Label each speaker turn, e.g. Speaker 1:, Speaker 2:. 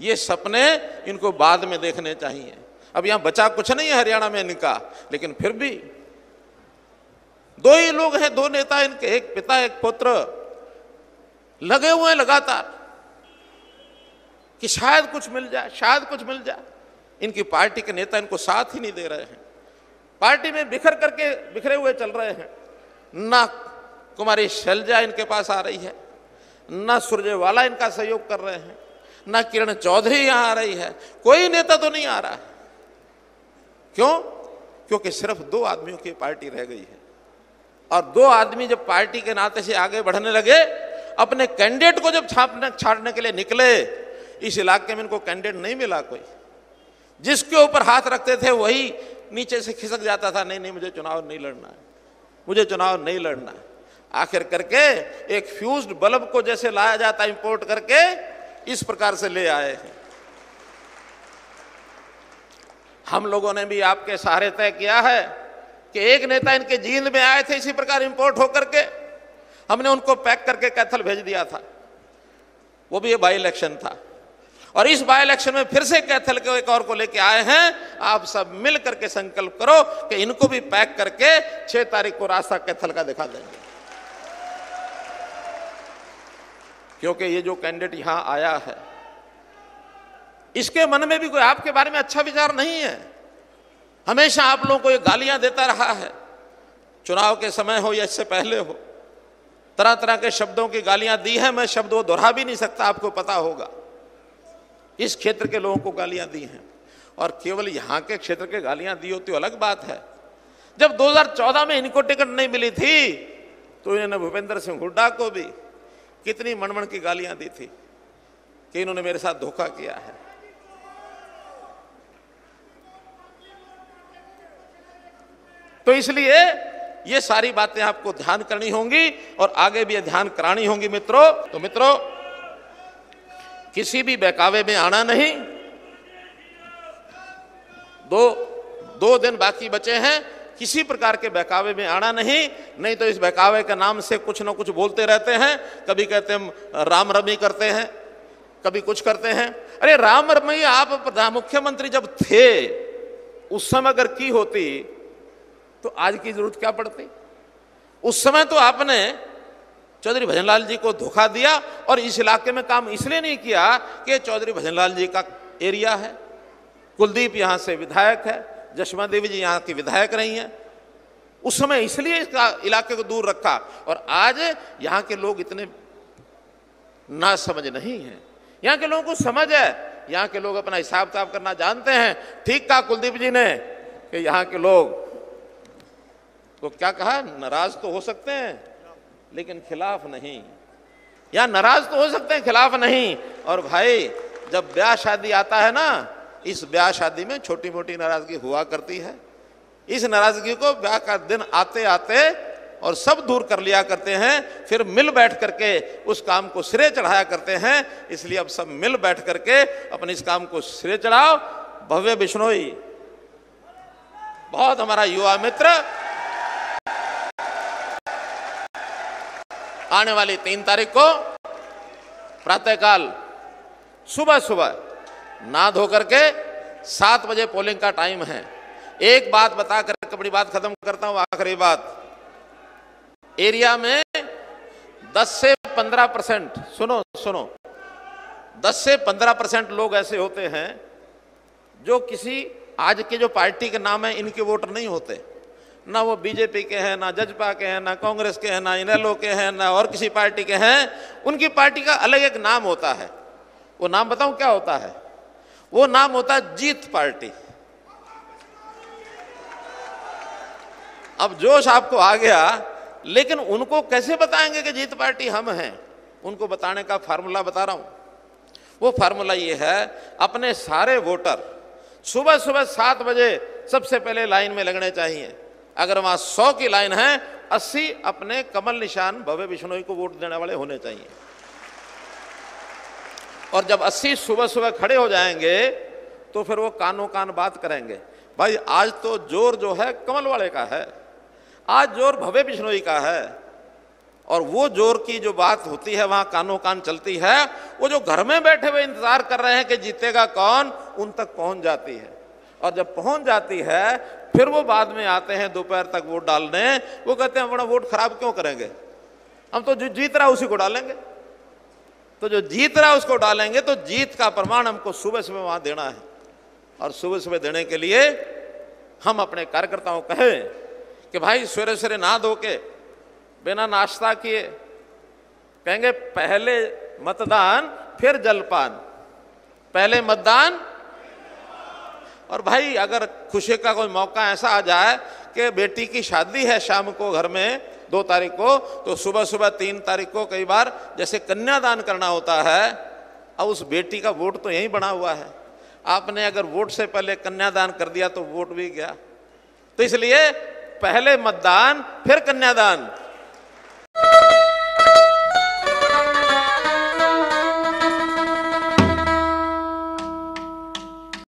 Speaker 1: ये सपने इनको बाद में देखने चाहिए। अब यहां बचा कुछ नहीं है हरियाणा में इनका, लेकिन फिर भी दो ही लोग हैं, दो नेता इनके, एक पिता एक पुत्र, लगे हुए हैं लगातार कि शायद कुछ मिल जाए, शायद कुछ मिल जाए। इनकी पार्टी के नेता इनको साथ ही नहीं दे रहे हैं, पार्टी में बिखरे हुए चल रहे हैं। ना कुमारी शैलजा इनके पास आ रही है, ना सुरजेवाला इनका सहयोग कर रहे हैं, ना किरण चौधरी यहां आ रही है, कोई नेता तो नहीं आ रहा है। क्यों? क्योंकि सिर्फ दो आदमियों की पार्टी रह गई है, और दो आदमी जब पार्टी के नाते से आगे बढ़ने लगे, अपने कैंडिडेट को जब छाड़ने के लिए निकले, इस इलाके में इनको कैंडिडेट नहीं मिला कोई। जिसके ऊपर हाथ रखते थे वही नीचे से खिसक जाता था, नहीं नहीं मुझे चुनाव नहीं लड़ना है, मुझे चुनाव नहीं लड़ना है। आखिर करके एक फ्यूज्ड बल्ब को जैसे लाया जाता इंपोर्ट करके, इस प्रकार से ले आए हैं। हम लोगों ने भी आपके सहारे तय किया है कि एक नेता इनके जींद में आए थे, इसी प्रकार इंपोर्ट होकर के हमने उनको पैक करके कैथल भेज दिया था। वो भी ये बाई इलेक्शन था, और इस बाई इलेक्शन में फिर से कैथल के एक और को लेके आए हैं। आप सब मिल करके संकल्प करो कि इनको भी पैक करके 6 तारीख को रास्ता कैथल का दिखा देंगे। क्योंकि ये जो कैंडिडेट यहां आया है, इसके मन में भी कोई आपके बारे में अच्छा विचार नहीं है। हमेशा आप लोगों को ये गालियां देता रहा है, चुनाव के समय हो या इससे पहले हो, तरह तरह के शब्दों की गालियां दी हैं। मैं शब्द वो दोहरा भी नहीं सकता, आपको पता होगा। इस क्षेत्र के लोगों को गालियां दी हैं, और केवल यहां के क्षेत्र के गालियां दी होती अलग बात है। जब 2014 में इनको टिकट नहीं मिली थी, तो इन्होंने भूपेंद्र सिंह हुड्डा को भी कितनी मनमन की गालियां दी थी कि इन्होंने मेरे साथ धोखा किया है। तो इसलिए ये सारी बातें आपको ध्यान करनी होंगी, और आगे भी ध्यान करानी होंगी मित्रों। तो मित्रों, किसी भी बहकावे में आना नहीं। दो दिन बाकी बचे हैं, किसी प्रकार के बहकावे में आना नहीं तो इस बहकावे के नाम से कुछ ना कुछ बोलते रहते हैं। कभी कहते हैं राम रमी करते हैं, कभी कुछ करते हैं। अरे राम रमी आप मुख्यमंत्री जब थे उस समय अगर की होती तो आज की जरूरत क्या पड़ती? उस समय तो आपने चौधरी भजनलाल जी को धोखा दिया, और इस इलाके में काम इसलिए नहीं किया कि चौधरी भजनलाल जी का एरिया है, कुलदीप यहां से विधायक है, जशमा देवी जी यहां की विधायक रही हैं। उस समय इसलिए इसका इलाके को दूर रखा, और आज यहां के लोग इतने ना समझ नहीं हैं। यहां के लोगों को समझ है, यहां के लोग अपना हिसाब किताब करना जानते हैं। ठीक कहा कुलदीप जी ने कि यहां के लोग तो क्या कहा, नाराज तो हो सकते हैं लेकिन खिलाफ नहीं। या नाराज तो हो सकते हैं, खिलाफ नहीं। और भाई जब ब्याह शादी आता है ना, इस ब्याह शादी में छोटी मोटी नाराजगी हुआ करती है। इस नाराजगी को ब्याह का दिन आते आते और सब दूर कर लिया करते हैं, फिर मिल बैठ करके उस काम को सिरे चढ़ाया करते हैं। इसलिए अब सब मिल बैठ करके अपने इस काम को सिरे चढ़ाओ। भव्य बिश्नोई बहुत हमारा युवा मित्र आने वाली 3 तारीख को प्रातःकाल सुबह सुबह नहा धो करके 7 बजे पोलिंग का टाइम है। एक बात बता कर बड़ी बात खत्म करता हूं, आखिरी बात। एरिया में 10 से 15%, सुनो 10 से 15% लोग ऐसे होते हैं जो किसी आज के जो पार्टी के नाम है इनके वोटर नहीं होते। ना वो बीजेपी के हैं, ना जजपा के हैं, ना कांग्रेस के हैं, ना इनेलो के हैं, ना और किसी पार्टी के हैं। उनकी पार्टी का अलग एक नाम होता है। वो नाम बताऊं क्या होता है? वो नाम होता है जीत पार्टी। अब जोश आपको आ गया, लेकिन उनको कैसे बताएंगे कि जीत पार्टी हम हैं? उनको बताने का फार्मूला बता रहा हूं। वो फार्मूला ये है, अपने सारे वोटर सुबह सुबह 7 बजे सबसे पहले लाइन में लगने चाहिए। अगर वहां 100 की लाइन है, 80 अपने कमल निशान भव्य बिश्नोई को वोट देने वाले होने चाहिए। और जब 80 सुबह सुबह खड़े हो जाएंगे तो फिर वो कानों कान बात करेंगे, भाई आज तो जोर जो है कमल वाले का है, आज जोर भव्य बिश्नोई का है। और वो जोर की जो बात होती है वहां कानों कान चलती है, वो जो घर में बैठे हुए इंतजार कर रहे हैं कि जीतेगा कौन, उन तक पहुंच जाती है। और जब पहुंच जाती है फिर वो बाद में आते हैं दोपहर तक वोट डालने, वो कहते हैं अपना वोट खराब क्यों करेंगे, हम तो जो जीत रहा उसी को डालेंगे। तो जो जीत रहा उसको डालेंगे, तो जीत का प्रमाण हमको सुबह सुबह वहां देना है। और सुबह सुबह देने के लिए हम अपने कार्यकर्ताओं को कहें कि भाई सवेरे सवेरे नहा धो के बिना नाश्ता किए, कहेंगे पहले मतदान फिर जलपान, पहले मतदान। और भाई अगर खुशी का कोई मौका ऐसा आ जाए कि बेटी की शादी है शाम को घर में 2 तारीख को, तो सुबह सुबह 3 तारीख को कई बार जैसे कन्यादान करना होता है, अब उस बेटी का वोट तो यहीं बना हुआ है, आपने अगर वोट से पहले कन्यादान कर दिया तो वोट भी गया। तो इसलिए पहले मतदान फिर कन्यादान।